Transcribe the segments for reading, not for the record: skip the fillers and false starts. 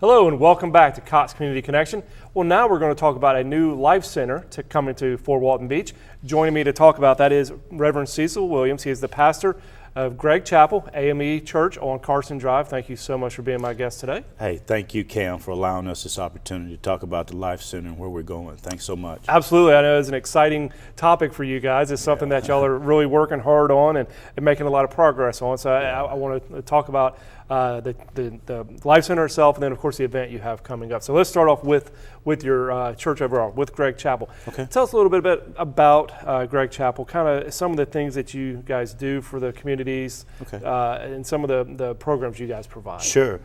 Hello and welcome back to Cox Community Connection. Well, now we're going to talk about a new life center to come into Fort Walton Beach. Joining me to talk about that is Reverend Cecil Williams. He is the pastor of Gregg Chapel, AME Church on Carson Drive. Thank you so much for being my guest today. Hey, thank you, Cam, for allowing us this opportunity to talk about the Life Center and where we're going. Thanks so much. Absolutely. I know it's an exciting topic for you guys. It's something that y'all are really working hard on and making a lot of progress on. So I want to talk about the Life Center itself, and then of course the event you have coming up. So let's start off with your church overall, with Gregg Chapel. Okay. Tell us a little bit about Gregg Chapel, kind of some of the things that you guys do for the communities, Okay. And some of the programs you guys provide. Sure.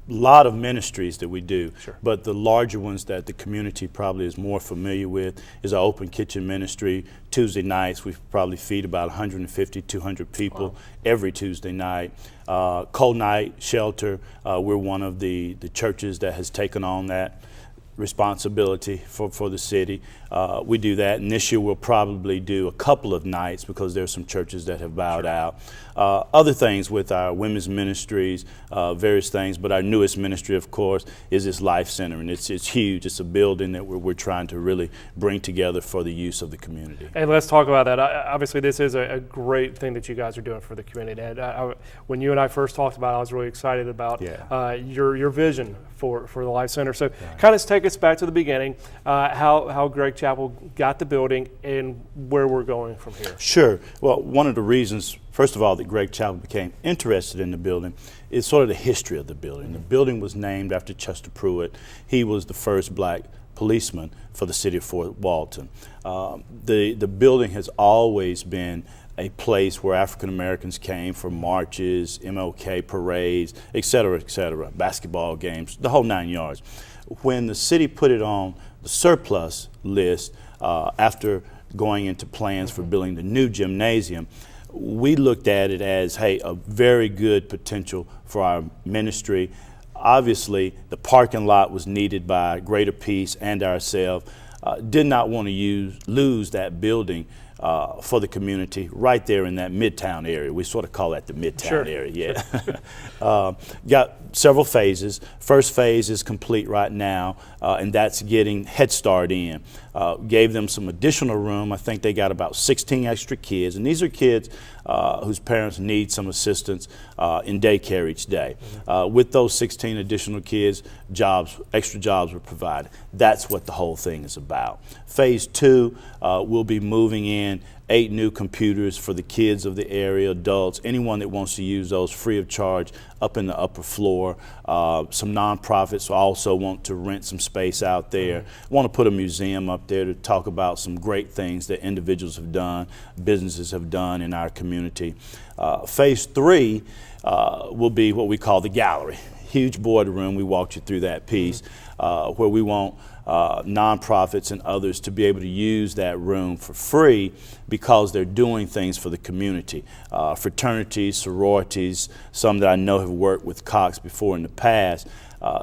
Lot of ministries that we do, Sure. but the larger ones that the community probably is more familiar with is our Open Kitchen Ministry. Tuesday nights, we probably feed about 150, 200 people. Wow. Every Tuesday night. Cold Night Shelter, we're one of the churches that has taken on that responsibility for the city. We do that, and this year we'll probably do a couple of nights because there's some churches that have bowed Sure. out. Other things with our women's ministries, various things, but our newest ministry, of course, is this Life Center, and it's huge. It's a building that we're trying to really bring together for the use of the community. And let's talk about that. Obviously, this is a great thing that you guys are doing for the community. And when you and I first talked about it, I was really excited about your vision for the Life Center. So kind of take us back to the beginning, how Gregg Chapel got the building and where we're going from here. Sure. Well, one of the reasons, first of all, that Gregg Chapel became interested in the building is sort of the history of the building. The building was named after Chester Pruitt. He was the first black policeman for the city of Fort Walton. The building has always been a place where African Americans came for marches, MLK parades, et cetera, basketball games, the whole 9 yards. When the city put it on the surplus list after going into plans for building the new gymnasium, we looked at it as, hey, a very good potential for our ministry. Obviously, the parking lot was needed by Greater Peace and ourselves. Did not want to lose that building for the community right there in that Midtown area. We sort of call that the Midtown Sure. area, yeah. Got several phases. First phase is complete right now, and that's getting Head Start in. Gave them some additional room. I think they got about 16 extra kids, and these are kids whose parents need some assistance in daycare each day. With those 16 additional kids, extra jobs were provided. That's what the whole thing is about. Phase 2, we'll be moving in 8 new computers for the kids of the area, adults, anyone that wants to use those free of charge up in the upper floor. Some nonprofits also want to rent some space out there. Want to put a museum up there to talk about some great things that individuals have done, businesses have done in our community. Phase 3 will be what we call the gallery. Huge boardroom. We walked you through that piece where we want nonprofits and others to be able to use that room for free because they're doing things for the community. Fraternities, sororities, some that I know have worked with Cox before in the past,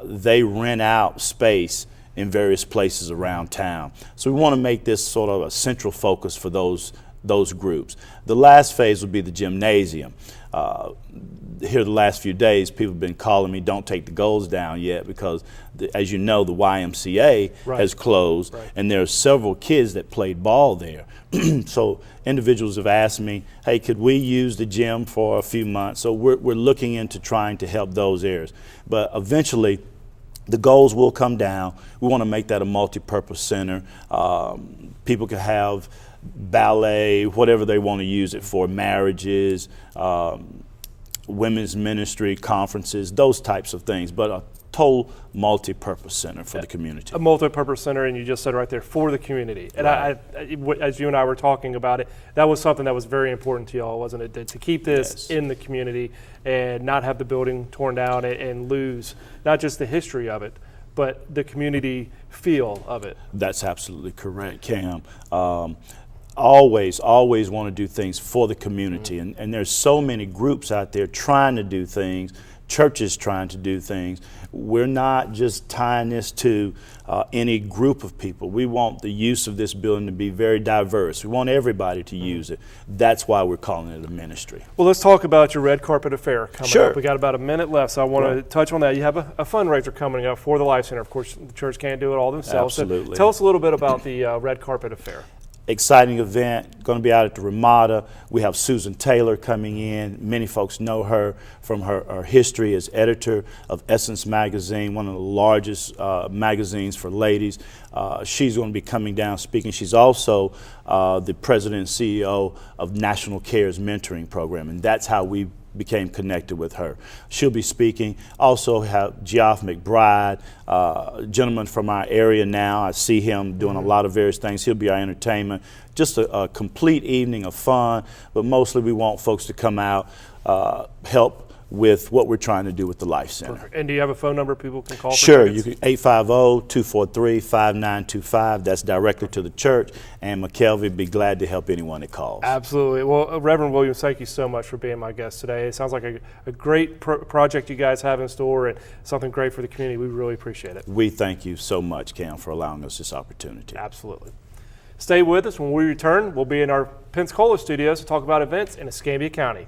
they rent out space in various places around town. So we want to make this sort of a central focus for those groups. The last phase will be the gymnasium. Here the last few days, people have been calling me, don't take the goals down yet because, as you know, the YMCA has closed, and there are several kids that played ball there. So individuals have asked me, hey, could we use the gym for a few months? So we're looking into trying to help those areas. But eventually, the goals will come down. We want to make that a multi-purpose center. People can have ballet, whatever they want to use it for, marriages, women's ministry, conferences, those types of things, but a total multi-purpose center for the community. A multi-purpose center, and you just said right there, for the community. And I, as you and I were talking about it, that was something that was very important to y'all, wasn't it? To keep this in the community and not have the building torn down and lose not just the history of it, but the community feel of it. That's absolutely correct, Cam. Always want to do things for the community, and there's so many groups out there trying to do things churches trying to do things. We're not just tying this to any group of people. We want the use of this building to be very diverse. We want everybody to use it. That's why we're calling it a ministry. Well, let's talk about your red carpet affair coming Sure. up. We got about a minute left, so I want to touch on that. You have a fundraiser coming up for the Life Center. Of course, the church can't do it all themselves. Absolutely. So tell us a little bit about the red carpet affair. Exciting event, going to be out at the Ramada. We have Susan Taylor coming in. Many folks know her from her history as editor of Essence Magazine, one of the largest magazines for ladies. She's going to be coming down speaking. She's also the president and CEO of National Care's mentoring program, and that's how we became connected with her. She'll be speaking. Also have Geoff McBride, a gentleman from our area now. I see him doing a lot of various things. He'll be our entertainment. Just a complete evening of fun, but mostly we want folks to come out, help with what we're trying to do with the Life Center. Perfect. And do you have a phone number people can call? Sure, you can 850-243-5925. That's directly to the church, and McKelvey would be glad to help anyone that calls. Absolutely. Well, Reverend Williams, thank you so much for being my guest today. It sounds like a great project you guys have in store and something great for the community. We really appreciate it. We thank you so much, Cam, for allowing us this opportunity. Absolutely. Stay with us. When we return, we'll be in our Pensacola studios to talk about events in Escambia County.